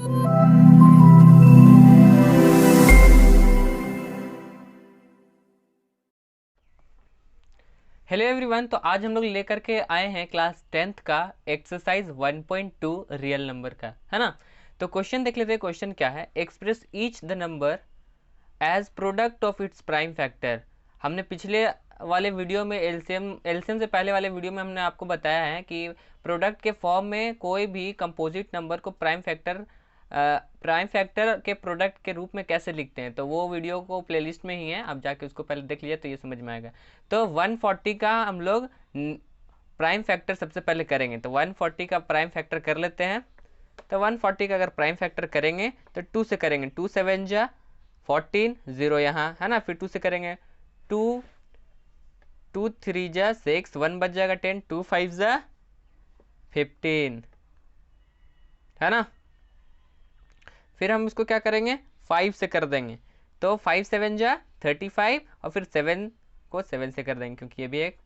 Hello everyone, तो आज हम लोग लेकर के आए हैं क्लास 10th का एक्सरसाइज 1.2 रियल नंबर का, है ना। तो क्वेश्चन देख लेते हैं। क्वेश्चन क्या है? Express each the number as product of its prime factor. हमने पिछले वाले वीडियो में एलसीएम से पहले वाले वीडियो में हमने आपको बताया है कि प्रोडक्ट के फॉर्म में कोई भी कंपोजिट नंबर को प्राइम फैक्टर के प्रोडक्ट के रूप में कैसे लिखते हैं। तो वो वीडियो को प्लेलिस्ट में ही है, आप जाके उसको पहले देख लीजिए तो ये समझ में आएगा। तो 140 का हम लोग प्राइम फैक्टर सबसे पहले करेंगे। तो 140 का प्राइम फैक्टर कर लेते हैं। तो 140 का अगर प्राइम फैक्टर करेंगे तो 2 से करेंगे। 2 7 जा 14, 0 यहाँ है ना। फिर 2 से करेंगे 2 2 3 जा 6, 1 बच जाएगा 10, 2 5 जा 15, है ना। फिर हम इसको क्या करेंगे? 5 से कर देंगे। तो 5 7 जा 35 और फिर 7 को 7 से कर देंगे क्योंकि ये भी एक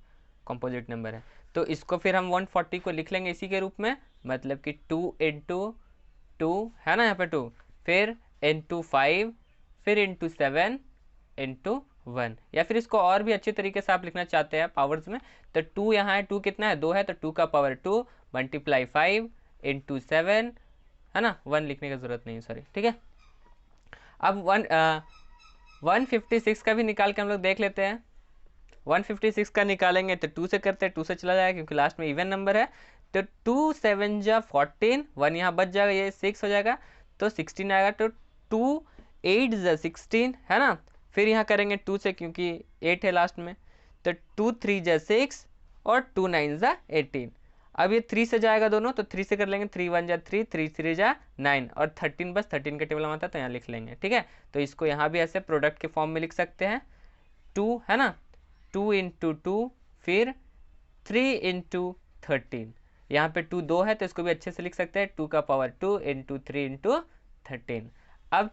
कंपोजिट नंबर है। तो इसको फिर हम 140 को लिख लेंगे इसी के रूप में, मतलब कि 2 इंटू 2 है ना, यहाँ पे 2, फिर इंटू 5, फिर इंटू 7 इंटू 1। या फिर इसको और भी अच्छे तरीके से आप लिखना चाहते हैं पावर्स में, तो 2 यहाँ है, 2 कितना है? 2 है, तो 2 का पावर 2 मल्टीप्लाई 5 इंटू 7, है ना। 1 लिखने की जरूरत नहीं, सॉरी, ठीक है। अब 156 का भी निकाल के हम लोग देख लेते हैं। 156 का निकालेंगे तो 2 से करते हैं, 2 से चला जाएगा क्योंकि लास्ट में इवन नंबर है। तो 2 7 जा 14, 1 यहाँ बच जाएगा, ये 6 हो जाएगा तो 16 आएगा। तो 2 8 जा 16, है ना। फिर यहाँ करेंगे 2 से क्योंकि 8 है लास्ट में। तो 2 3 जा 6 और 2 9 जा 18। अब ये 3 से जाएगा दोनों, तो 3 से कर लेंगे। 3 1 जा 3, 3 3 जा 9 और 13 बस 13 का टेबल में आता है तो यहाँ लिख लेंगे, ठीक है। तो इसको यहाँ भी ऐसे प्रोडक्ट के फॉर्म में लिख सकते हैं। 2 है ना, 2 इंटू 2, फिर 3 इंटू 13। यहाँ पे 2 2 है तो इसको भी अच्छे से लिख सकते हैं। 2 का पावर 2 इंटू 3 इंटू 13। अब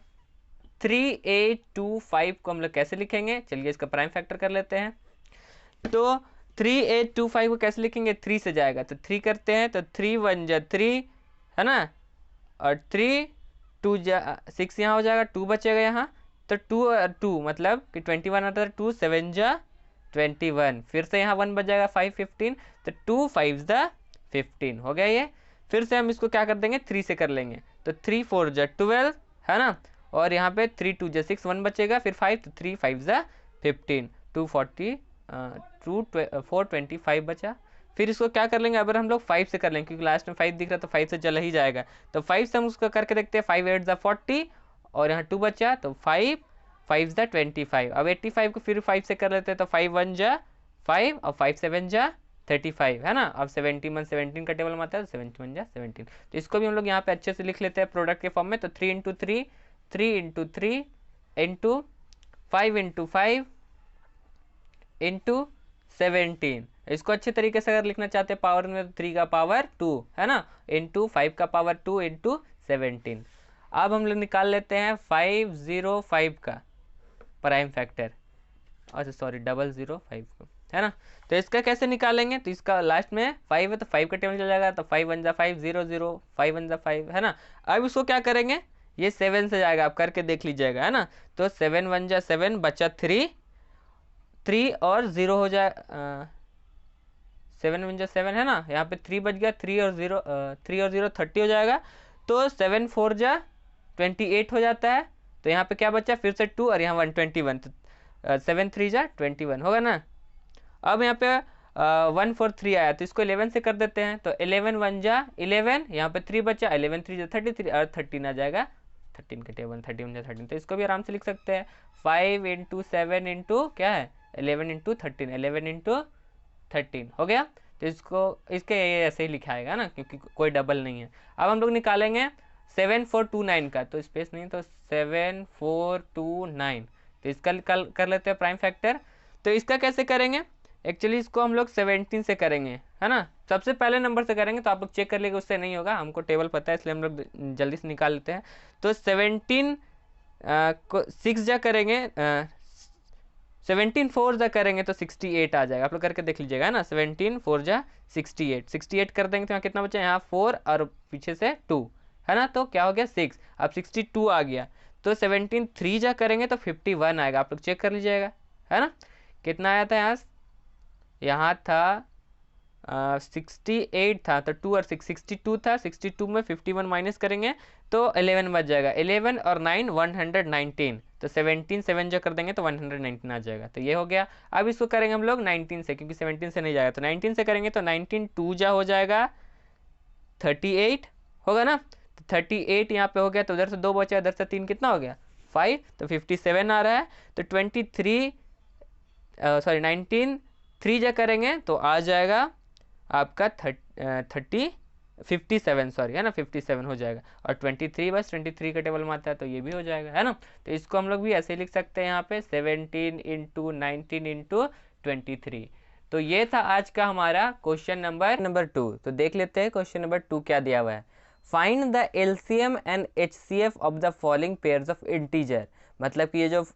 3825 को हम लोग कैसे लिखेंगे? चलिए इसका प्राइम फैक्टर कर लेते हैं। तो 3825 को कैसे लिखेंगे? 3 से जाएगा तो 3 करते हैं। तो 3 1 जा 3, है ना, और 3 2 जा 6 यहाँ हो जाएगा, 2 बचेगा यहाँ। तो 2 और 2 मतलब कि 21 आता है। 2 7 जा 21, फिर से यहाँ 1 बच जाएगा 5 15, तो 2 5 जा 15 हो गया ये। फिर से हम इसको क्या कर देंगे? 3 से कर लेंगे। तो 3 4 जा 12, है ना, और यहाँ पे 3 2 जा 6, 1 बचेगा, फिर 5, तो 3 5 जा 15, 240 425 बचा। फिर इसको क्या कर लेंगे? अगर हम लोग 5 से कर लेंगे क्योंकि लास्ट में 5 दिख रहा है तो 5 से चला ही जाएगा। तो 5 से हम उसको करके देखते हैं। 5 8 जा 40 और यहाँ 2 बचा, तो 5 5 जा 25। अब 85 को फिर 5 से कर लेते हैं। तो 5 1 जा 5 और 5 7 जा 35, है ना। अब 71 17 का टेबल में आता है, 71 जा 17। तो इसको भी हम लोग यहाँ पे अच्छे से लिख लेते हैं प्रोडक्ट के फॉर्म में। तो 3 into 3, 3 into 3 into 5 into 5 into 17। इसको अच्छे तरीके से अगर लिखना चाहते हैं पावर में, तो 3 का पावर 2, है ना, इंटू 5 का पावर 2 इंटू 17। अब हम लोग निकाल लेते हैं 505 का प्राइम फैक्टर, अच्छा सॉरी 005 को, है ना। तो इसका कैसे निकालेंगे? तो इसका लास्ट में 5 है तो 5 का टेबल चल जाएगा। तो 5 1 जा 5 0 0, 5 1 जा 5, है ना। अब इसको क्या करेंगे? ये 7 से जाएगा, आप करके देख लीजिएगा, है ना। तो 7 1 जा 7 बचा 3 3 और 0 हो जाए, 7 1 जा 7, है ना। यहाँ पे 3 बच गया, 3 और 0 30 हो जाएगा। तो 7 4 जा 28 हो जाता है। तो यहाँ पे क्या बचा? फिर से 2 और यहाँ 121, तो 7 3 जा 21 होगा ना। अब यहाँ पे 1 4 3 आया तो इसको 11 से कर देते हैं। तो 11 1 जा 11, यहाँ पे 3 बचा, 11 3 जा 33 और 13 आ जाएगा 13 के टेबल, 31 जा 13। तो इसको भी आराम से लिख सकते हैं। 5 इंटू 7 इंटू क्या है 11 इंटू 13, 11 इंटू 13 हो गया। तो इसको इसके ऐसे ही लिखा आएगा ना क्योंकि कोई डबल नहीं है। अब हम लोग निकालेंगे 7429 का, तो स्पेस नहीं, तो 7429। तो इसका कर लेते हैं प्राइम फैक्टर। तो इसका कैसे करेंगे? एक्चुअली इसको हम लोग 17 से करेंगे, है ना। सबसे पहले नंबर से करेंगे, तो आप लोग चेक कर लीजिएगा, उससे नहीं होगा, हमको टेबल पता है इसलिए हम लोग जल्दी से निकाल लेते हैं। तो 17 को 6 जा करेंगे, 17 4 जा करेंगे तो 68 आ जाएगा। आप लोग करके देख लीजिएगा, है ना। 17 4 जा 68 कर देंगे तो यहाँ कितना बचा? यहाँ 4 और पीछे से 2, है ना, तो क्या हो गया 6, अब 62 आ गया, तो 17 3 जा करेंगे तो 51 आएगा, आप लोग चेक कर लीजिएगा, है ना। कितना आया था यहाँ था 68 था, तो 2 और 6 62 था, 62 में 51 माइनस करेंगे तो 11 बच जाएगा, 11 और 9 119, तो 17 7 जो कर देंगे तो 119 आ जाएगा, तो ये हो गया। अब इसको करेंगे हम लोग 19 से, क्योंकि 17 से नहीं जाएगा, तो 19 से करेंगे तो 19 2 जा हो जाएगा 38 होगा ना, तो 38 यहाँ पे हो गया, तो उधर से 2 बचा, इधर से 3, कितना हो गया 5, तो 57 आ रहा है, तो 23 सॉरी 19 3 जा करेंगे तो आ जाएगा आपका 57 सॉरी, है ना, 57 हो जाएगा, और 23 बस 23 का टेबल में आता है, तो ये भी हो जाएगा, है ना। तो इसको हम लोग भी ऐसे लिख सकते हैं यहाँ पे 17 इंटू 19 इंटू 23। तो ये था आज का हमारा क्वेश्चन नंबर 2। तो देख लेते हैं क्वेश्चन नंबर 2 क्या दिया हुआ है। Find the LCM and HCF of the following pairs of integer. मतलब कि ये जो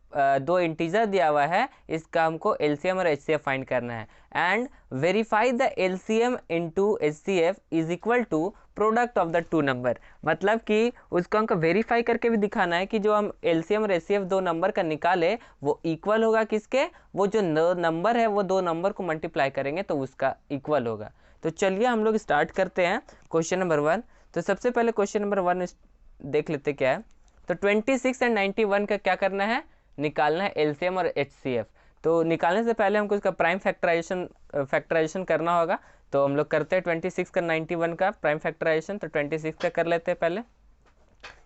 दो इंटीजर दिया हुआ है, इसका हमको एलसीएम और एचसीएफ फाइंड करना है। And verify the LCM into HCF is equal to product of the two number. मतलब कि उसको हमको वेरीफाई करके भी दिखाना है कि जो हम एलसीएम और एचसीएफ दो नंबर का निकाले वो इक्वल होगा किसके, वो जो नंबर है वो दो नंबर को मल्टीप्लाई करेंगे तो उसका इक्वल होगा। तो चलिए हम लोग स्टार्ट करते हैं क्वेश्चन नंबर 1। तो सबसे पहले क्वेश्चन नंबर 1 देख लेते क्या है। तो 26 एंड 91 का क्या करना है, निकालना है एलसीएम और एचसीएफ। तो निकालने से पहले हमको इसका प्राइम फैक्टराइजेशन करना होगा। तो हम लोग करते हैं 26 का 91 का प्राइम फैक्टराइजेशन। तो 26 का कर लेते हैं पहले,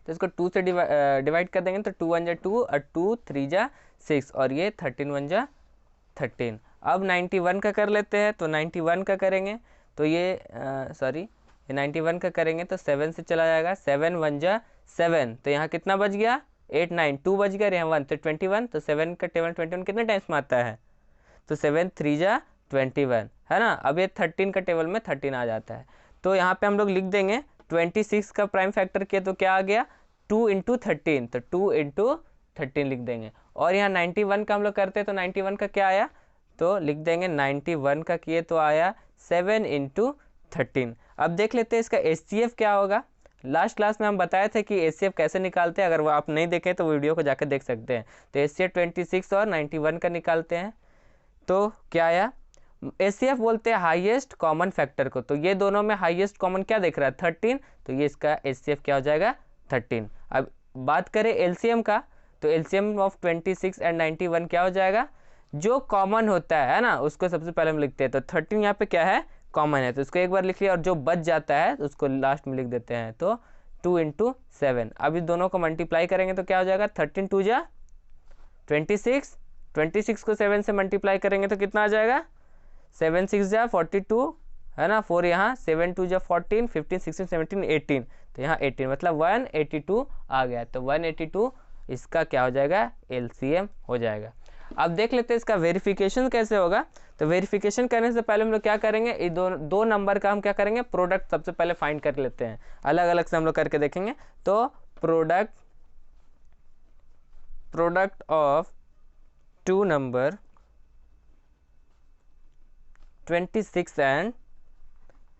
तो इसको 2 से डिवाइड कर देंगे, तो 2 1 जा 2 और 2 3 जा 6 और ये 13 1 जा 13। अब 91 का कर लेते हैं। तो 91 का करेंगे तो ये सॉरी 91 का करेंगे तो 7 से चला जाएगा, 7 1 जा 7, तो यहाँ कितना बच गया 8 9 2 बच गया, यहाँ 1 तो 21, तो 7 का टेबल 21 कितने टाइम्स में आता है, तो 7 3 जा 21, है ना। अब ये 13 का टेबल में 13 आ जाता है। तो यहाँ पे हम लोग लिख देंगे 26 का प्राइम फैक्टर किया तो क्या आ गया 2 इंटू 13, तो 2 इंटू 13 लिख देंगे। और यहाँ 91 का हम लोग करते हैं तो 91 का क्या आया, तो लिख देंगे 91 का किए तो आया 7 इंटू 13। अब देख लेते हैं इसका एचसीएफ क्या होगा। लास्ट क्लास में हम बताए थे कि एचसीएफ कैसे निकालते हैं, अगर वो आप नहीं देखें तो वीडियो को जाकर देख सकते हैं। तो एचसीएफ 26 और 91 का निकालते हैं तो क्या आया, एचसीएफ बोलते हैं हाईएस्ट कॉमन फैक्टर को। तो ये दोनों में हाईएस्ट कॉमन क्या देख रहा है 13, तो ये इसका एचसीएफ क्या हो जाएगा 13। अब बात करें एलसीएम का, तो एलसीएम ऑफ 26 एंड 91 क्या हो जाएगा, जो कॉमन होता है ना उसको सबसे पहले हम लिखते हैं। तो 13 यहाँ पे क्या है कॉमन है, तो इसको एक बार लिख लिया, और जो बच जाता है तो उसको लास्ट में लिख देते हैं। तो 2 इंटू 7, अब इस दोनों को मल्टीप्लाई करेंगे तो क्या हो जाएगा 13 2 जा 26, 26 को 7 से मल्टीप्लाई करेंगे तो कितना आ जाएगा 7 6 जा 42, है ना, 4 यहाँ 7 2 जा 14 15 16 17 18, तो यहाँ 18 मतलब 182 आ गया। तो 182 इसका क्या हो जाएगा एलसीएम हो जाएगा। अब देख लेते हैं इसका वेरिफिकेशन कैसे होगा। तो वेरिफिकेशन करने से पहले हम लोग क्या करेंगे, ये दो नंबर का हम क्या करेंगे प्रोडक्ट सबसे पहले फाइंड कर लेते हैं, अलग अलग से हम लोग करके देखेंगे। तो product of two number 26 and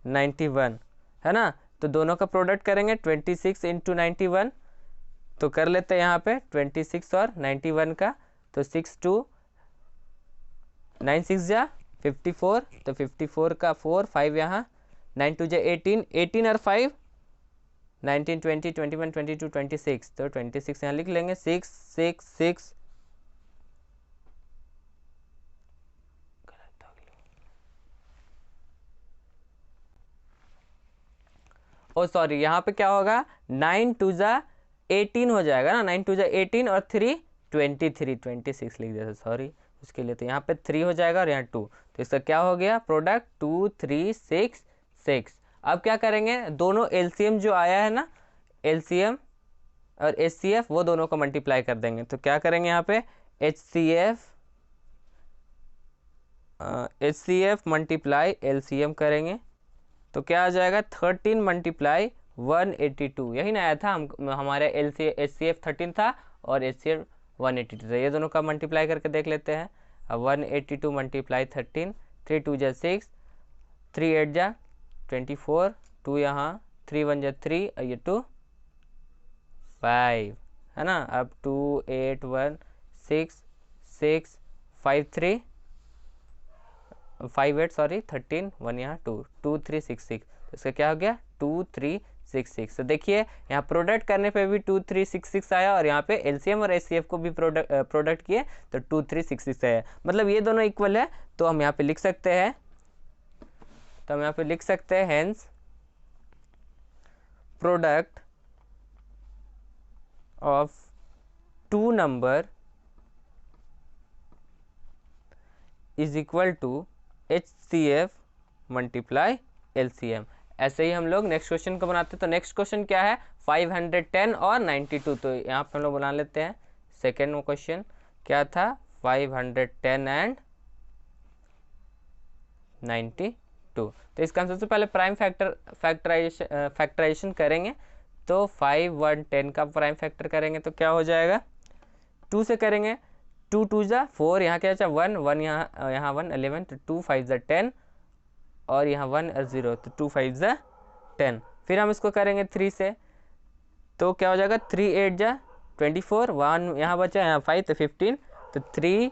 91, है ना, तो दोनों का प्रोडक्ट करेंगे 26 इंटू 91। तो कर लेते हैं यहाँ पे 26 और 91 का, तो 6 2 9 6 जा 54, तो 54 का 4 5 यहाँ 9 2 जा 18 18 और 5 19 20 21 22 26, तो 26 यहाँ लिख लेंगे 6 6 6 ओ सॉरी यहाँ पे क्या होगा 9 2 जा 18 हो जाएगा ना, 9 2 जा 18 और 3 23 26 लिख दिया था सॉरी उसके लिए, तो यहाँ पे 3 हो जाएगा और यहाँ 2, तो इसका क्या हो गया प्रोडक्ट 2 3 6 6। अब क्या करेंगे दोनों एलसीएम जो आया है ना, एलसीएम और एचसीएफ वो दोनों को मल्टीप्लाई कर देंगे। तो क्या करेंगे यहाँ पे एचसीएफ मल्टीप्लाई एलसीएम करेंगे तो क्या आ जाएगा 13 मल्टीप्लाई 182, यही ना आया था हमारे एचसीएफ 13 था और एचसीएफ 182 था, ये दोनों का मल्टीप्लाई करके देख लेते हैं। अब 182 मल्टीप्लाई 13, 3 2 जा 6, 3 8 जा 24, 2 यहाँ 3 1 जा 3 और ये 2 5, है ना। अब 2 8 1 6 6 5 3 5 8 सॉरी 13 1 यहाँ 2 2 3 6 6, तो इसका क्या हो गया 2 3 6 6। तो देखिए यहाँ प्रोडक्ट करने पे भी 2 3 6 6 आया, और यहाँ पे एलसीएम और एचसीएफ को भी प्रोडक्ट किए तो 2 3 6 6 आया, मतलब ये दोनों इक्वल है। तो हम यहाँ पे लिख सकते हैं, hence product of two number is equal to HCF multiply LCM। ऐसे ही हम लोग नेक्स्ट क्वेश्चन को बनाते हैं। तो नेक्स्ट क्वेश्चन क्या है 510 और 92। तो यहाँ पे हम लोग बना लेते हैं सेकेंड क्वेश्चन क्या था 510 एंड 92। तो इसका हम सबसे पहले प्राइम फैक्टराइजेशन करेंगे। तो 5 1 10 का प्राइम फैक्टर करेंगे तो क्या हो जाएगा 2 से करेंगे, 2 2 जा 4, यहाँ क्या बचा 1 1, यहाँ 1 11, तो 2 5 जा 10, और यहाँ 1 और 0, तो 2 5 जा 10। फिर हम इसको करेंगे 3 से, तो क्या हो जाएगा 3 8 जा 24, 1 यहाँ बचा, यहाँ 5 तो 15, तो 3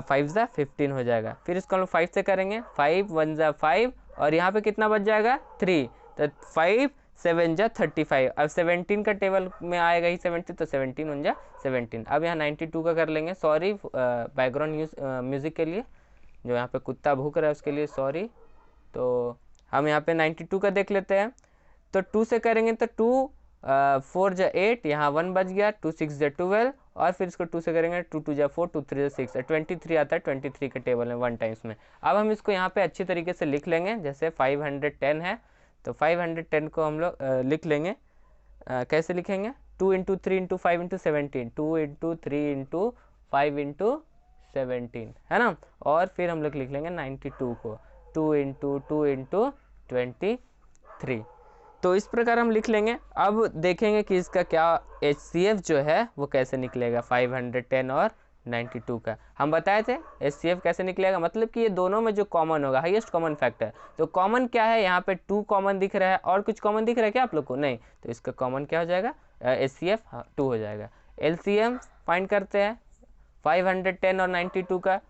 5 जा 15 हो जाएगा। फिर इसको हम 5 से करेंगे, 5 1 जा 5, और यहाँ पे कितना बच जाएगा 3, तो 5 7 जा 35। अब 17 का टेबल में आएगा ही 70, तो 17 1 जा 17। अब यहाँ 92 का कर लेंगे, सॉरी बैकग्राउंड म्यूज़िक के लिए, जो यहाँ पे कुत्ता भूख रहा है उसके लिए सॉरी। तो हम यहाँ पे 92 का देख लेते हैं। तो 2 से करेंगे तो 2 4 जा 8, यहाँ 1 बच गया, 2 6 जा 12, और फिर इसको 2 से करेंगे 2 2 जा 4, 2 3 जा 6, 23 आता है 23 के टेबल में 1 टाइम्स में। अब हम इसको यहाँ पे अच्छी तरीके से लिख लेंगे, जैसे 510 है तो 510 को हम लोग लिख लेंगे। कैसे लिखेंगे 2 into 3 into 5 into 17, 2 into 3 into 5 into 17, है ना। और फिर हम लोग लिख लेंगे 92 को 2 इंटू 2 इंटू 23। तो इस प्रकार हम लिख लेंगे। अब देखेंगे कि इसका क्या HCF जो है वो कैसे निकलेगा 510 और 92 का। हम बताए थे HCF कैसे निकलेगा, मतलब कि ये दोनों में जो कॉमन होगा हाईएस्ट कॉमन फैक्टर। तो कॉमन क्या है, यहाँ पे 2 कॉमन दिख रहा है, और कुछ कॉमन दिख रहा है क्या आप लोग को, नहीं, तो इसका कॉमन क्या हो जाएगा HCF 2 हो जाएगा। LCM फाइंड करते हैं 510 और 92 का।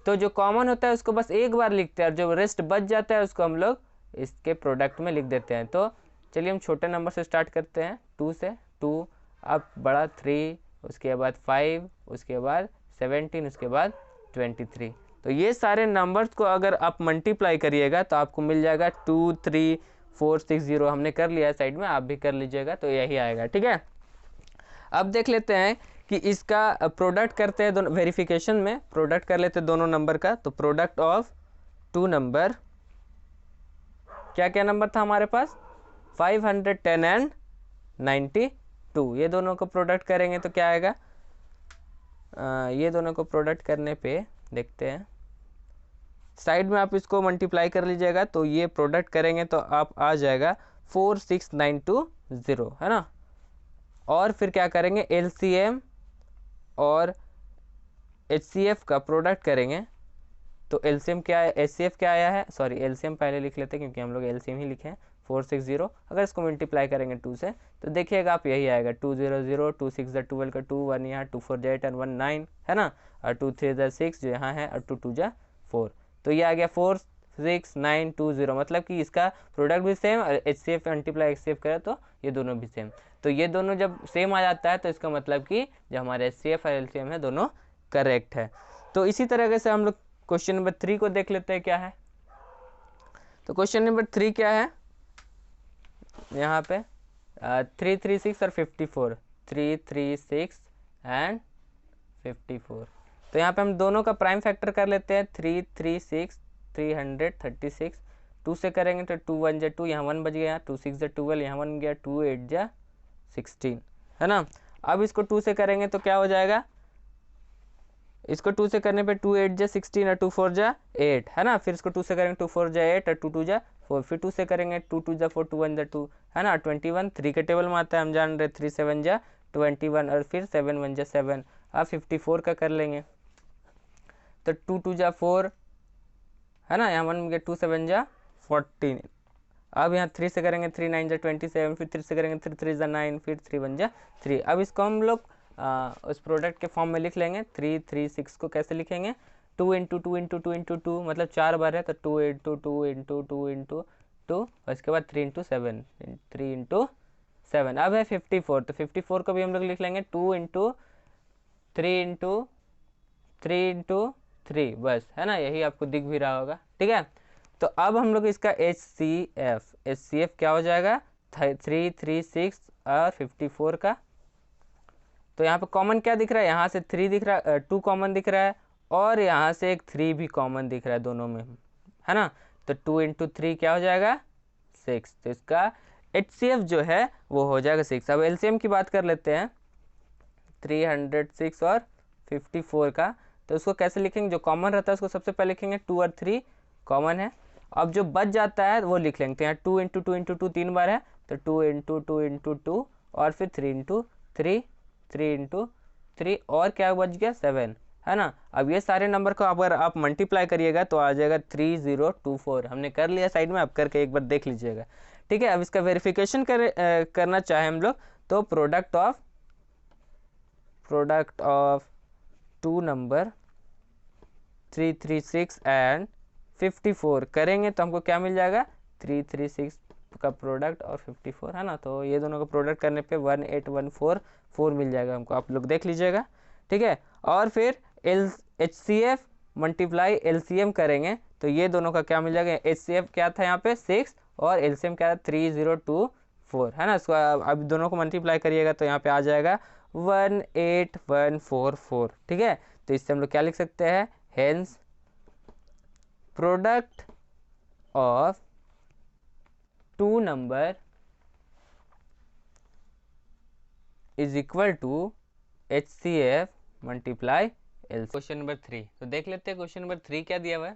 तो जो कॉमन होता है उसको बस एक बार लिखते हैं, और जो रेस्ट बच जाता है उसको हम लोग इसके प्रोडक्ट में लिख देते हैं। तो चलिए हम छोटे नंबर से स्टार्ट करते हैं, 2 से 2, अब बड़ा 3, उसके बाद 5, उसके बाद 17, उसके बाद 23। तो ये सारे नंबर्स को अगर आप मल्टीप्लाई करिएगा तो आपको मिल जाएगा 2 3 4 6 0। हमने कर लिया है साइड में, आप भी कर लीजिएगा, तो यही आएगा, ठीक है। अब देख लेते हैं कि इसका प्रोडक्ट करते हैं दोनों, वेरिफिकेशन में प्रोडक्ट कर लेते हैं दोनों नंबर का। तो प्रोडक्ट ऑफ टू नंबर, क्या क्या नंबर था हमारे पास 510 एंड 92, ये दोनों को प्रोडक्ट करेंगे तो क्या आएगा, ये दोनों को प्रोडक्ट करने पे देखते हैं, साइड में आप इसको मल्टीप्लाई कर लीजिएगा, तो ये प्रोडक्ट करेंगे तो आप आ जाएगा 46920, है ना। और फिर क्या करेंगे LCM और HCF का प्रोडक्ट करेंगे, तो LCM क्या है, HCF क्या आया है, सॉरी LCM पहले लिख लेते हैं क्योंकि हम लोग LCM ही लिखे हैं 460। अगर इसको मल्टीप्लाई करेंगे 2 से तो देखिएगा आप यही आएगा 2 0 0, 2 6 12 का 2, 1 यहाँ, 2 4 8 और 1 9, है ना, और 2 3 6 जो यहाँ है, और 2 2 4, तो ये आ गया 4 6 9 2 0। मतलब कि इसका प्रोडक्ट भी सेम, और HCF मल्टीप्लाई HCF करे तो ये दोनों भी सेम। तो ये दोनों जब सेम आ जाता है तो इसका मतलब कि जो हमारे HCF और LCM है दोनों करेक्ट है। तो इसी तरीके से हम लोग क्वेश्चन नंबर 3 को देख लेते हैं क्या है। तो क्वेश्चन नंबर 3 क्या है, यहाँ पे 336 और 54, 336 एंड 54। तो यहाँ पे हम दोनों का प्राइम फैक्टर कर लेते हैं, 336 336, 2 से करेंगे तो 2 1 जा 2, यहाँ 1 बच गया, 2 6 जा 12, यहाँ 1 गया, 2 8 जा 16, है ना। अब इसको 2 से करेंगे तो क्या हो जाएगा, इसको 2 से करने पे 2 8 जा 16 और 2 4 जा 8, है ना। फिर इसको 2 से करेंगे 2 4 जा 8 और 2 2 जा 4, फिर 2 से करेंगे 2 2 जा 4, 2 1 जा 2, है ना। 21 3 के टेबल में आता है, हम जान रहे 3 7 जा 21, और फिर 7 1 जा 7। अब 54 का कर लेंगे तो 2 2 जा 4, है ना, यहाँ 1 गया, 2 7 जा 14, अब यहाँ 3 से करेंगे, 3 9 जा 27, फिर 3 से करेंगे 3 3 जा 9, फिर 3 1 जा 3। अब इसको हम लोग उस प्रोडक्ट के फॉर्म में लिख लेंगे। 3 3 6 को कैसे लिखेंगे, 2 इंटू 2 इंटू 2 इंटू 2, मतलब 4 बार है तो 2 इंटू 2 इंटू 2 इंटू 2, और इसके बाद 3 इंटू 7, 3 इंटू 7। अब है 54, तो 54 को भी हम लोग लिख लेंगे 2 इंटू 3 इंटू 3 इंटू 3, बस, है ना, यही आपको दिख भी रहा होगा। ठीक है, तो अब हम लोग इसका HCF क्या हो जाएगा, 3 3 6 और 54 का। तो यहाँ पे कॉमन क्या दिख रहा है, यहाँ से 3 दिख रहा है, 2 कॉमन दिख रहा है, और यहाँ से एक 3 भी कॉमन दिख रहा है दोनों में, है ना। तो 2 इंटू 3 क्या हो जाएगा, 6। तो इसका HCF जो है वो हो जाएगा 6। अब LCM की बात कर लेते हैं, 306 और 54 का। तो उसको कैसे लिखेंगे, जो कॉमन रहता है उसको सबसे पहले लिखेंगे, 2 और 3 कॉमन है। अब जो बच जाता है वो लिख लेंगे। तो यहाँ 2 इंटू 2 इंटू 2 3 बार है, तो 2 इंटू 2 इंटू 2, और फिर 3 इंटू 3, 3 इंटू 3, और क्या बच गया, 7, है ना। अब ये सारे नंबर को अगर आप मल्टीप्लाई करिएगा तो आ जाएगा 3024। हमने कर लिया साइड में, आप करके एक बार देख लीजिएगा। ठीक है, अब इसका वेरिफिकेशन करना चाहे हम लोग, तो product of two number 336 and 54 करेंगे तो हमको क्या मिल जाएगा, 336 का प्रोडक्ट और 54, है ना। तो ये दोनों का प्रोडक्ट करने पे 18144 मिल जाएगा हमको, आप लोग देख लीजिएगा। ठीक है, और फिर HCF मल्टीप्लाई LCM करेंगे तो ये दोनों का क्या मिल जाएगा, HCF क्या था यहाँ पे 6, और LCM क्या था 3024, है ना। इसको अब दोनों को मल्टीप्लाई करिएगा तो यहाँ पे आ जाएगा 18144। ठीक है, तो इससे हम लोग क्या लिख सकते हैं, hence product of two number is equal to HCF multiply LCM। Question number 3, तो देख लेते हैं क्वेश्चन नंबर 3 क्या दिया हुआ है।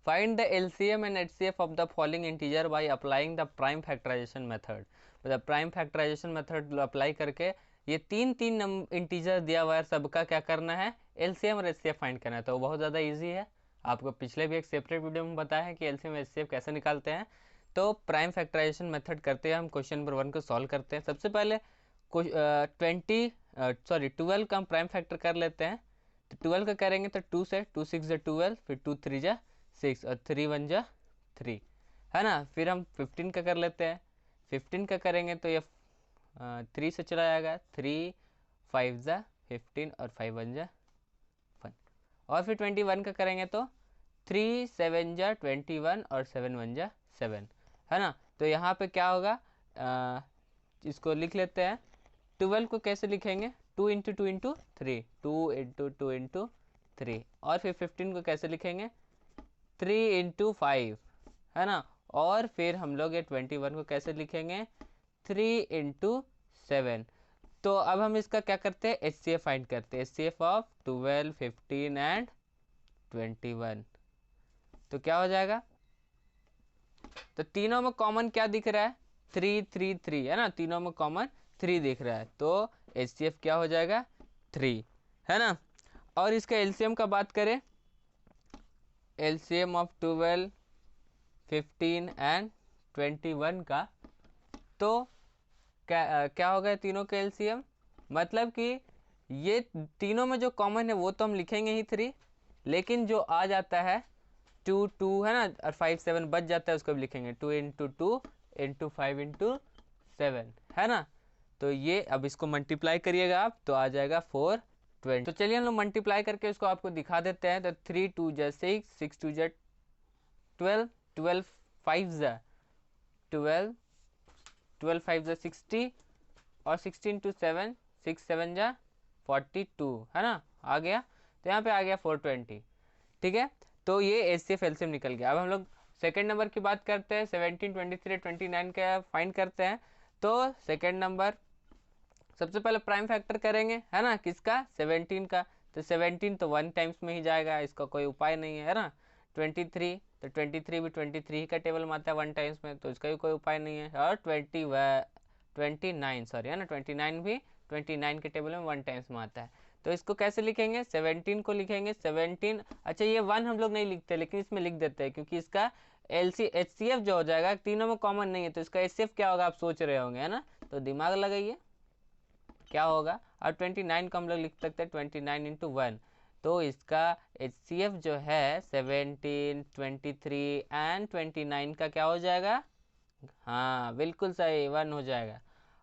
Find the LCM and HCF of the following integer by applying the prime factorization method. मतलब प्राइम फैक्टराइजेशन मेथड अप्लाई करके ये तीन इंटीजर दिया हुआ है, सबका क्या करना है, LCM और HCF फाइंड करना है। तो बहुत ज़्यादा इजी है, आपको पिछले भी एक सेपरेट वीडियो में बताया है कि LCM और HCF कैसे निकालते हैं। तो प्राइम फैक्टराइजेशन मेथड करते हैं हम, क्वेश्चन नंबर 1 को सॉल्व करते हैं। सबसे पहले 12 का हम प्राइम फैक्टर कर लेते हैं। तो 12 का करेंगे तो 2 से 2 6 जा 12, फिर 2 3 जा 6, और 3 1 जा 3, है ना। फिर हम 15 का कर लेते हैं। 15 का करेंगे तो ये 3 से चला जाएगा, 3 5 जा 15, और 5 1 जा 1। और फिर 21 का करेंगे तो 3 7 जा 21, और 7 1 जा 7, है ना। तो यहाँ पे क्या होगा, इसको लिख लेते हैं। 12 को कैसे लिखेंगे, 2 इंटू 2 इंटू 3, 2 इंटू 2 इंटू 3, और फिर 15 को कैसे लिखेंगे, 3 इंटू 5, है ना। और फिर हम लोग ये 21 को कैसे लिखेंगे, 3 इंटू 7। तो अब हम इसका क्या करते हैं, HCF फाइंड करते हैं। HCF ऑफ 12 15 एंड 21, तो क्या हो जाएगा, तो तीनों में कॉमन क्या दिख रहा है, 3 3 3, है ना। तीनों में कॉमन 3 दिख रहा है, तो HCF क्या हो जाएगा, 3, है ना। और इसका LCM का बात करें, LCM ऑफ 12 15 एंड 21 का, तो क्या होगा तीनों का LCM, मतलब कि ये तीनों में जो कॉमन है वो तो हम लिखेंगे ही 3, लेकिन जो आ जाता है 2 2, है ना, और 5 7 बच जाता है, उसको भी लिखेंगे 2 इंटू 2 इंटू 5 इंटू 7, है ना। तो ये अब इसको मल्टीप्लाई करिएगा आप तो आ जाएगा 420। तो चलिए हम लोग मल्टीप्लाई करके उसको आपको दिखा देते हैं। तो 3 2 जा 6, 6 2 जा 12, 12 5 जा 12, 12 5 जा 60, और 16 टू 7, 6 7 जा 42, है ना, आ गया। तो यहाँ पे आ गया 420। ठीक है, तो ये HCF LCM निकल गया। अब हम लोग सेकेंड नंबर की बात करते हैं, 17 23 29 का फाइंड करते हैं। तो सेकेंड नंबर सबसे पहले प्राइम फैक्टर करेंगे, है ना, किसका, 17 का। तो 17 तो 1 टाइम्स में ही जाएगा, इसका कोई उपाय नहीं है ना। 23, तो 23 भी 23 का टेबल में आता है 1 टाइम्स में, तो इसका भी कोई उपाय नहीं है। और 29 सॉरी, है ना, 29 भी 29 के टेबल में 1 टाइम्स में आता है। तो इसको कैसे लिखेंगे, 17 को लिखेंगे 17, अच्छा ये 1 हम लोग नहीं लिखते लेकिन इसमें लिख देते हैं, क्योंकि इसका HCF जो हो जाएगा, तीनों में कॉमन नहीं है तो इसका HCF क्या होगा आप सोच रहे होंगे, है ना। तो दिमाग लगाइए क्या होगा। और 29 को हम लोग लिख सकते हैं 29 इंटू 1, तो इसका HCF जो है 17, 23 एंड 29 का क्या हो जाएगा, हाँ बिल्कुल सही 1 हो जाएगा।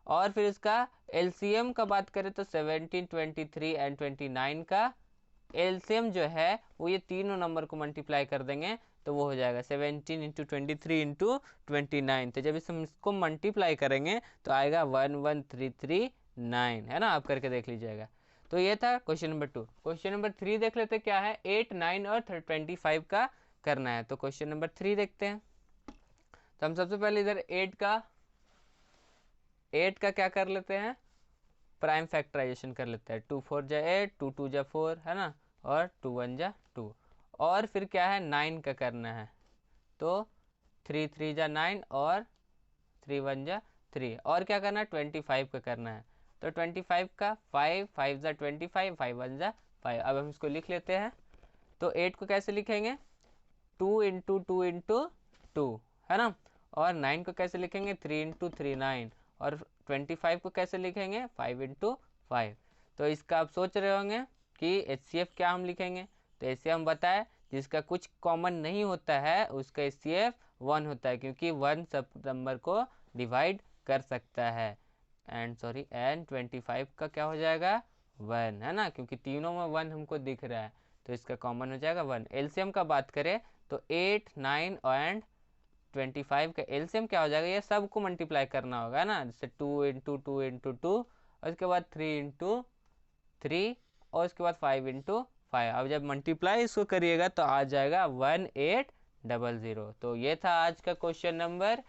और फिर इसका LCM का बात करें तो 17, 23 एंड 29 का LCM जो है वो ये तीनों नंबर को मल्टीप्लाई कर देंगे तो वो हो जाएगा 17 इंटू 23 इंटू 29। तो जब हम इसको मल्टीप्लाई करेंगे तो आएगा 11339, है ना। आप करके देख लीजिएगा। तो ये था क्वेश्चन नंबर 2। क्वेश्चन नंबर 3 देख लेते क्या है, 8, 9 और 25 का करना है। तो क्वेश्चन नंबर 3 देखते हैं। तो हम सबसे पहले इधर 8 का क्या कर लेते हैं, प्राइम फैक्टराइजेशन कर लेते हैं। 2 4 जा 8, 2 2 जा 4, है ना, और 2 1 जा 2। और फिर क्या है 9 का करना है, तो 3 3 जा 9 और 3 1 जा 3। और क्या करना है 25 का करना है, तो 25 का 5 5 जा 25, 5 1 जा 5। अब हम इसको लिख लेते हैं। तो 8 को कैसे लिखेंगे, 2 इंटू 2 इंटू 2, है ना। और 9 को कैसे लिखेंगे, 3 इंटू 3 9। और 25 को कैसे लिखेंगे, 5 इंटू 5। तो इसका आप सोच रहे होंगे कि HCF क्या हम लिखेंगे। तो HCF हम बताए जिसका कुछ कॉमन नहीं होता है उसका HCF 1 होता है, क्योंकि 1 सब नंबर को डिवाइड कर सकता है। एंड 25 का क्या हो जाएगा 1, है ना, क्योंकि तीनों में 1 हमको दिख रहा है तो इसका कॉमन हो जाएगा 1। LCM का बात करें तो 8, 9 एंड 25 का LCM क्या हो जाएगा, ये सबको मल्टीप्लाई करना होगा ना, जैसे 2 इंटू 2 इंटू 2 और उसके बाद 3 इंटू 3 और उसके बाद 5 इंटू 5। अब जब मल्टीप्लाई इसको करिएगा तो आ जाएगा 1800। तो ये था आज का क्वेश्चन नंबर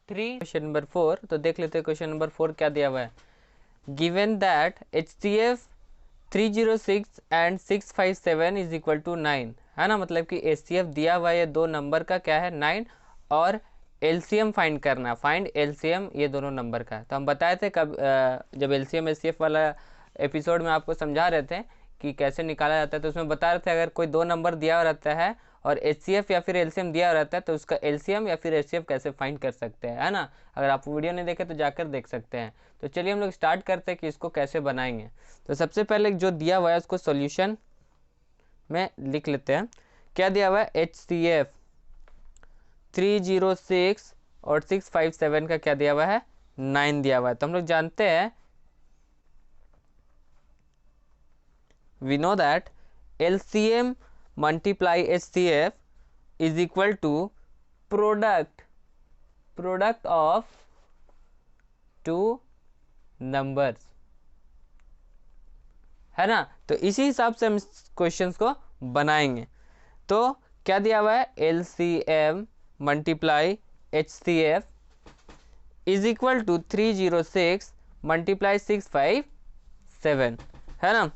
3। क्वेश्चन नंबर 4 तो देख लेते हैं क्वेश्चन नंबर 4 क्या दिया हुआ है। Given that HCF 306 and 657 is equal to 9, है ना, मतलब कि HCF दिया हुआ है दो नंबर का क्या है 9, और LCM फाइंड करना, फाइंड LCM ये दोनों नंबर का। तो हम बताए थे कब जब LCM HCF वाला एपिसोड में आपको समझा रहे थे कि कैसे निकाला जाता है, तो उसमें बता रहे थे अगर कोई दो नंबर दिया हुआ रहता है और HCF या फिर LCM दिया हुआ रहता है तो उसका LCM या फिर HCF कैसे फाइंड कर सकते हैं, है ना। अगर आप वीडियो नहीं देखे तो जाकर देख सकते हैं। तो चलिए हम लोग स्टार्ट करते हैं कि इसको कैसे बनाएंगे। तो सबसे पहले जो दिया हुआ है उसको सॉल्यूशन में लिख लेते हैं। क्या दिया हुआ है, HCF 306 और 657 का क्या दिया हुआ है 9 दिया हुआ है। तो हम लोग जानते हैं we know that LCM multiply HCF is equal to product of two numbers, है ना। तो इसी हिसाब से हम क्वेश्चंस को बनाएंगे। तो क्या दिया हुआ है, LCM multiply HCF is equal to 306 multiply 657, है ना।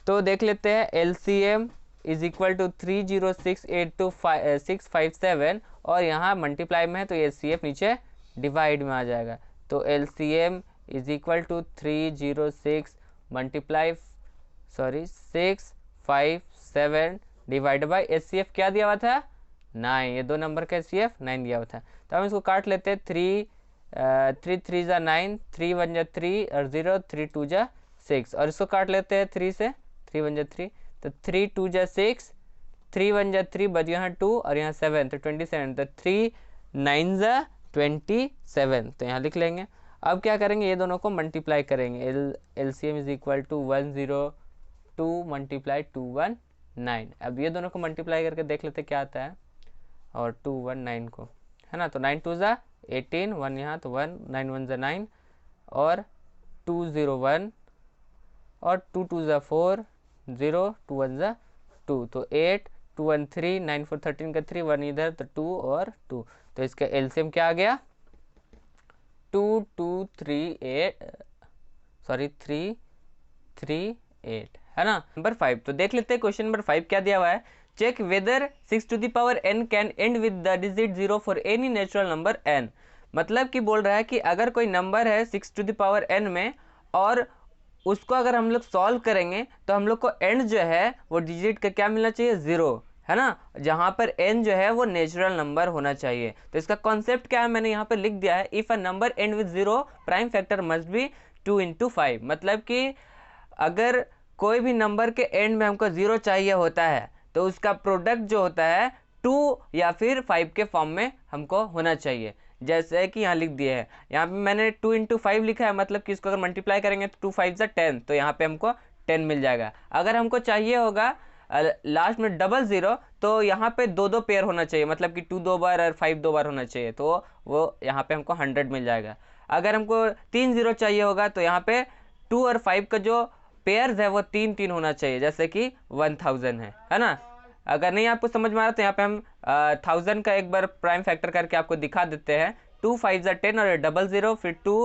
तो देख लेते हैं LCM इज इक्वल टू 30682 और यहाँ मल्टीप्लाई में है तो HCF नीचे डिवाइड में आ जाएगा। तो LCM is equal to 306 multiply 657 divide by HCF क्या दिया हुआ था 9, ये दो नंबर का HCF 9 दिया हुआ था। तो हम इसको काट लेते हैं। 3 3 जा 9, 3 1 जा 3 और 0, 3 2 जा 6 और इसको काट लेते हैं 3 से, 3 1 जा 3, तो 3 2 जा 6, 3 1 जा 3, बच यहाँ 2 और यहाँ 7 तो 27, तो 3 9 जा 27, तो यहाँ लिख लेंगे। अब क्या करेंगे, ये दोनों को मल्टीप्लाई करेंगे। LCM is equal to 102 multiply 219। अब ये दोनों को मल्टीप्लाई करके देख लेते क्या आता है, और 219 को, है ना। तो 9 2 जा 18, 1 यहाँ तो 1, 9 1 जा 9 और 201 और 2 2 जा 4, 0 2 1 जा 2, तो 8 2 1 3, 9 4 13 का 3, 1 इधर तो 2 और 2। तो इसका LCM क्या आ गया 338, है ना। नंबर 5 तो देख लेते हैं क्वेश्चन नंबर 5 क्या दिया हुआ है। Check whether 6 to the power n can end with the digit 0 for any natural number n। मतलब कि बोल रहा है कि अगर कोई नंबर है 6 टू द पावर n में और उसको अगर हम लोग सॉल्व करेंगे तो हम लोग को एंड जो है वो डिजिट का क्या मिलना चाहिए 0, है ना, जहाँ पर n जो है वो नेचुरल नंबर होना चाहिए। तो इसका कॉन्सेप्ट क्या है मैंने यहाँ पे लिख दिया है, if a number and with 0 prime factor must be 2 × 5। मतलब कि अगर कोई भी नंबर के एंड में हमको 0 चाहिए होता है तो उसका प्रोडक्ट जो होता है 2 या फिर 5 के फॉर्म में हमको होना चाहिए। जैसे कि यहाँ लिख दिए है, यहाँ पे मैंने 2 × 5 लिखा है, मतलब कि इसको अगर मल्टीप्लाई करेंगे तो 2 5 = 10, तो यहाँ पे हमको 10 मिल जाएगा। अगर हमको चाहिए होगा लास्ट में 00, तो यहाँ पे 2 पेयर होना चाहिए, मतलब कि 2 2 बार और 5 2 बार होना चाहिए, तो वो यहाँ पे हमको 100 मिल जाएगा। अगर हमको 3 0 चाहिए होगा तो यहाँ पे 2 और 5 का जो पेयर्स है वो 3 3 होना चाहिए, जैसे कि 1000 है ना। अगर नहीं आपको समझ में आ रहा तो यहाँ पे हम 1000 का एक बार प्राइम फैक्टर करके आपको दिखा देते हैं। 2 5 = 10 और 00, फिर 2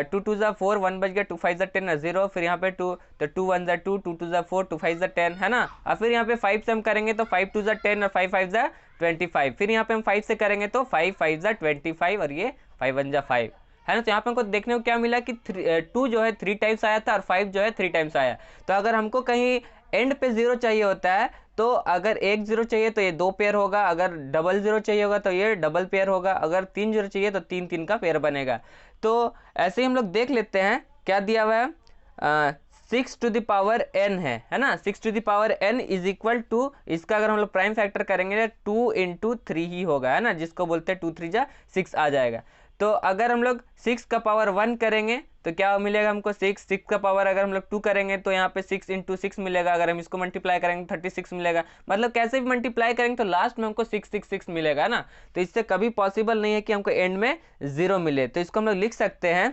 2 2 = 4, 1 बच गया, 2 5 = 10 और 0, फिर यहाँ पे 2, तो 2 1 = 2, 2 2 = 4, 2 5 = 10, है ना। और फिर यहाँ पे 5 से हम करेंगे तो 5 2 = 10 और 5 5 = 25। फिर यहाँ पे हम 5 से करेंगे तो 5 5 = 25 और ये 5 1 = 5, है ना। तो यहाँ पे हमको देखने को क्या मिला कि 2 जो है 3 टाइम्स आया था और 5 जो है 3 टाइम्स आया। तो अगर हमको कहीं एंड पे 0 चाहिए होता है तो अगर 1 0 चाहिए तो ये 2 पेयर होगा, अगर 00 चाहिए होगा तो ये डबल पेयर होगा, अगर 3 0 चाहिए तो 3 3 का पेयर बनेगा। तो ऐसे ही हम लोग देख लेते हैं क्या दिया हुआ है, 6 to the power n है ना। 6 to the power n is equal to, इसका अगर हम लोग प्राइम फैक्टर करेंगे 2 × 3 ही होगा, है ना, जिसको बोलते हैं 2 3 = 6 आ जाएगा। तो अगर हम लोग 6 का पावर 1 करेंगे तो क्या मिलेगा हमको, 6 का पावर अगर हम लोग 2 करेंगे तो यहाँ पे 6 × 6 मिलेगा, अगर हम इसको मल्टीप्लाई करेंगे 36 मिलेगा। मतलब कैसे भी मल्टीप्लाई करेंगे तो लास्ट में हमको 666 मिलेगा ना। तो इससे कभी पॉसिबल नहीं है कि हमको एंड में 0 मिले। तो इसको हम लोग लिख सकते हैं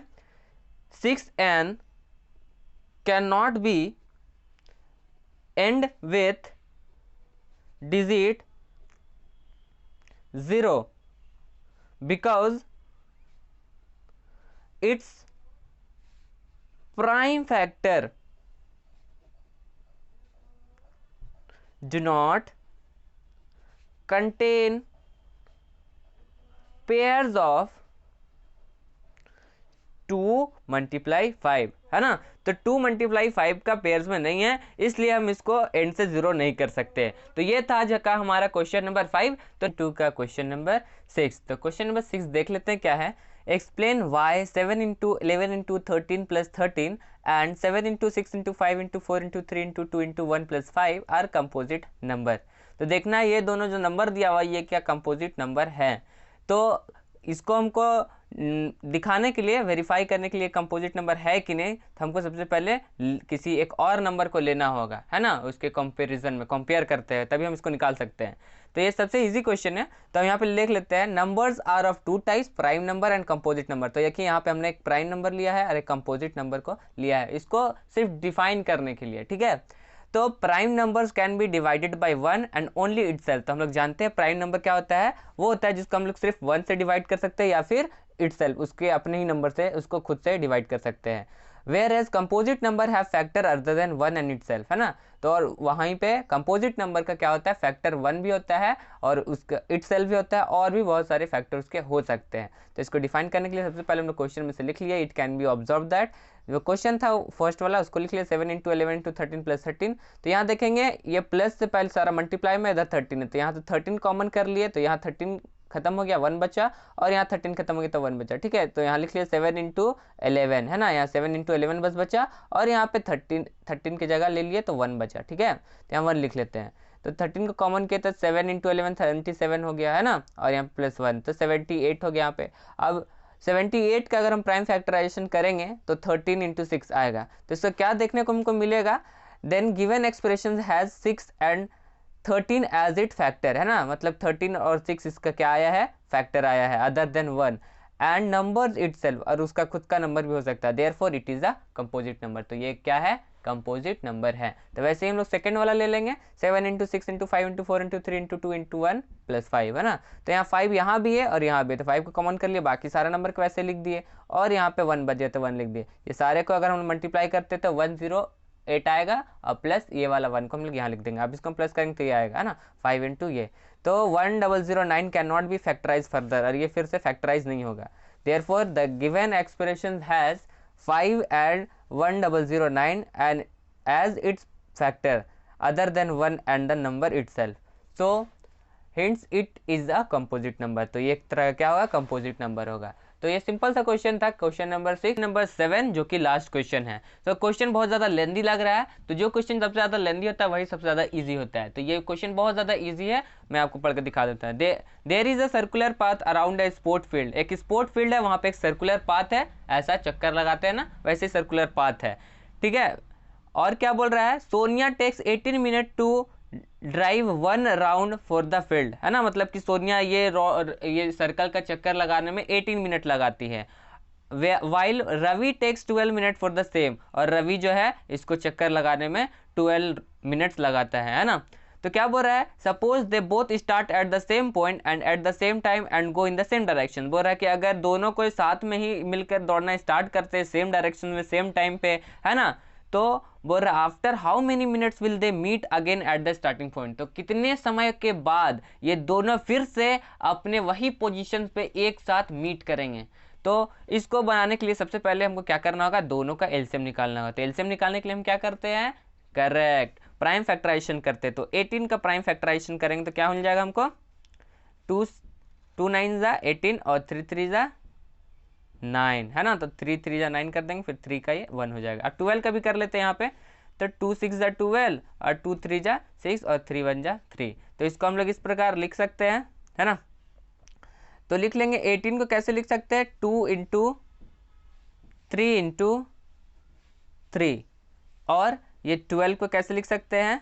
6n can not B and with digit 0 because its prime factor do not contain pairs of 2 × 5, है ना। तो 2 × 5 का पेयर्स में नहीं है, इसलिए हम इसको एंड से 0 नहीं कर सकते। तो ये था आज का हमारा क्वेश्चन नंबर 5। तो 2 का क्वेश्चन नंबर 6। तो क्वेश्चन नंबर 6 देख लेते हैं क्या है। Explain why 7 × 11 × 13 + 13 and 7 × 6 × 5 × 4 × 3 × 2 × 1 + 5 are composite number. तो देखना है ये दोनों जो नंबर दिया हुआ ये क्या कंपोजिट नंबर है। तो इसको हमको दिखाने के लिए, वेरीफाई करने के लिए कंपोजिट नंबर है कि नहीं, तो हमको सबसे पहले किसी एक और नंबर को लेना होगा, है ना, उसके कंपैरिजन में कंपेयर करते हैं तभी हम इसको निकाल सकते हैं। तो ये सबसे इजी क्वेश्चन है। तो हम यहाँ पे लिख लेते हैं numbers are of 2 types, prime number and composite number. तो देखिए यहाँ पे हमने एक प्राइम नंबर लिया है और एक कंपोजिट नंबर को लिया है, इसको सिर्फ डिफाइन करने के लिए, ठीक है। तो prime numbers can be divided by 1 and only itself. तो हम लोग जानते हैं प्राइम नंबर क्या होता है, वो होता है जिसको हम लोग सिर्फ 1 से डिवाइड कर सकते हैं या फिर इटसेल्फ उसके अपने ही नंबर से उसको खुद से डिवाइड कर सकते हैं। Where as composite number have factor other than 1 and itself, है ना। तो और वहीं पे कंपोजिट नंबर का क्या होता है, फैक्टर 1 भी होता है और उसका इटसेल्फ भी होता है और भी बहुत सारे फैक्टर उसके हो सकते हैं। तो इसको डिफाइन करने के लिए सबसे पहले हम लोग क्वेश्चन में से लिख लिया, it can be observe that. जो क्वेश्चन था फर्स्ट वाला उसको लिख लिया 7 × 11 × 13 + 13। तो यहाँ देखेंगे ये प्लस से पहले सारा मल्टीप्लाई में, इधर 13 है तो यहाँ तो 13 कॉमन कर लिए, तो यहाँ 13 खत्म हो गया 1 बचा और यहाँ 13 खत्म हो गया तो 1 बचा, ठीक है। तो यहाँ लिख लिया 7 × 11, है ना, यहाँ 7 × 11 बस बचा और यहाँ पे 13 की जगह ले लिए तो 1 बचा, ठीक है। तो यहाँ 1 लिख लेते हैं। तो 13 को कॉमन किया तो 7 × 11 77 हो गया, है ना, और यहाँ +1 तो 78 हो गया यहाँ पे। अब 78 का अगर हम प्राइम फैक्टराइजेशन करेंगे तो 13 × 6 आएगा। तो इसका क्या देखने को हमको मिलेगा, then given expression has 6 and 13 as it factor, है ना, मतलब 13 और 6 इसका क्या आया है, फैक्टर आया है other than 1 and number itself, और उसका खुद का नंबर भी हो सकता है, therefore it is a composite number. तो ये क्या है, कंपोजिट नंबर है। तो वैसे ही हम लोग सेकंड वाला ले लेंगे 7 × 6 × 5 × 4 × 3 × 2 × 1 + 5, है ना। तो यहाँ 5 यहाँ भी है और यहाँ भी, तो 5 को कॉमन कर लिया, बाकी सारा नंबर को वैसे लिख दिए और यहाँ पे 1 बचे तो 1 लिख दिए। ये सारे को अगर हम मल्टीप्लाई करते तो 108 आएगा और प्लस ये वाला 1 को हम लोग यहाँ लिख देंगे। अब इसको हम प्लस करेंगे तो ये आएगा, है ना, 5 × ये। तो 1009 can not be factorise further, और ये फिर से फैक्टराइज नहीं होगा। Therefore the given expression has 5 and 1009 and as its factor other than 1 and the number itself। So hints it is a composite number. तो ये एक तरह का क्या होगा, कंपोजिट नंबर होगा। तो ये सिंपल सा क्वेश्चन था, क्वेश्चन नंबर 6। नंबर 7 जो कि लास्ट क्वेश्चन है। तो क्वेश्चन बहुत ज़्यादा लेंदी लग रहा है, तो जो क्वेश्चन सबसे ज़्यादा लेंदी होता है वही सबसे ज़्यादा इजी होता है। तो ये क्वेश्चन बहुत ज़्यादा इजी है, मैं आपको पढ़ के दिखा देता हूँ। There is a circular path around a sport field. एक स्पोर्ट फील्ड है, वहाँ पे एक सर्कुलर पाथ है, ऐसा चक्कर लगाते हैं ना, वैसे सर्कुलर पाथ है, ठीक है। और क्या बोल रहा है, Sonia takes 18 minute to drive 1 round for the field, है ना। मतलब कि सोनिया ये सर्कल का चक्कर लगाने में 18 मिनट लगाती है। While Ravi takes 12 minute for the same, और रवि जो है इसको चक्कर लगाने में 12 मिनट्स लगाता है ना। तो क्या बोल रहा है, suppose they both start at the same point and at the same time and go in the same direction. बोल रहा है कि अगर दोनों को साथ में ही मिलकर दौड़ना स्टार्ट करते हैं सेम डायरेक्शन में सेम टाइम पे, है ना, तो बोल रहा after how many minutes will they meet again at the starting point. तो कितने समय के बाद ये दोनों फिर से अपने वही पोजीशन पे एक साथ मीट करेंगे। तो इसको बनाने के लिए सबसे पहले हमको क्या करना होगा, दोनों का एलसीएम निकालना होगा। तो एलसीएम निकालने के लिए हम क्या करते हैं, करेक्ट, प्राइम फैक्टराइजेशन करते हैं। तो 18 का प्राइम फैक्टराइजेशन करेंगे तो क्या मिल जाएगा हमको, 2 9 जा 18 और 3 3 जा 9, है ना। तो 3 3 जा 9 कर देंगे, फिर 3 का ये 1 हो जाएगा। अब 12 का भी कर लेते हैं यहाँ पे। तो 2 6 जा 12 और 2 3 जा 6 और 3 1 जा 3। तो इसको हम लोग इस प्रकार लिख सकते हैं, है ना। तो लिख लेंगे 18 को कैसे लिख सकते हैं, 2 इंटू 3 इंटू 3, और ये 12 को कैसे लिख सकते हैं,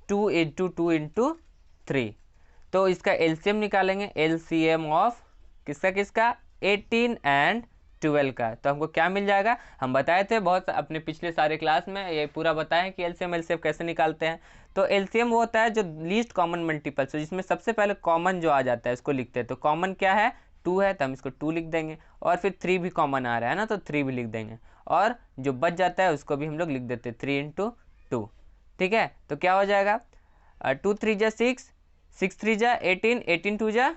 2 इंटू 2 इंटू 3। तो इसका एलसीएम निकालेंगे, एलसीएम ऑफ किसका किसका, 18 एंड 12 का। तो हमको क्या मिल जाएगा, हम बताए थे बहुत अपने पिछले सारे क्लास में, ये पूरा बताएं कि एलसीएम एलसीएम कैसे निकालते हैं। तो एलसीएम वो होता है जो लीस्ट कॉमन मल्टीपल, तो जिसमें सबसे पहले कॉमन जो आ जाता है उसको लिखते हैं। तो कॉमन क्या है, 2 है, तो हम इसको 2 लिख देंगे, और फिर 3 भी कॉमन आ रहा है ना, तो 3 भी लिख देंगे, और जो बच जाता है उसको भी हम लोग लिख देते हैं 3 इंटू 2, ठीक है। तो क्या हो जाएगा, 2 3 जा 6, 6 3 जा 18, 18 2 जा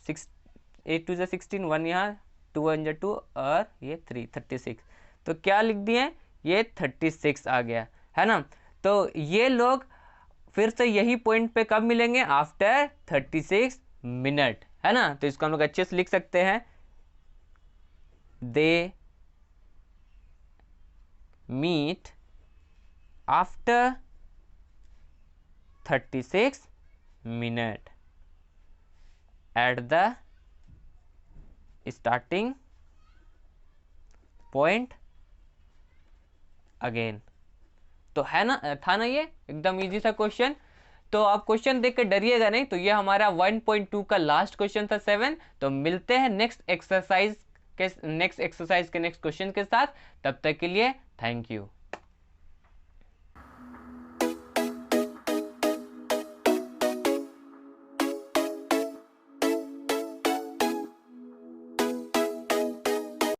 6, 8 2 जा 16, 1 यहाँ, 2 1 जा 2, और ये 3 36। तो क्या लिख दिए, ये 36 आ गया, है ना। तो ये लोग फिर से यही पॉइंट पे कब मिलेंगे, आफ्टर 36 मिनट, है ना। तो इसको हम लोग अच्छे से लिख सकते हैं, they meet after 36 minute at the starting point again. तो है ना, था ना ये एकदम इजी सा क्वेश्चन। तो आप क्वेश्चन देख के डरिएगा नहीं। तो ये हमारा 1.2 का लास्ट क्वेश्चन था 7। तो मिलते हैं नेक्स्ट एक्सरसाइज के नेक्स्ट क्वेश्चन के साथ। तब तक के लिए थैंक यू।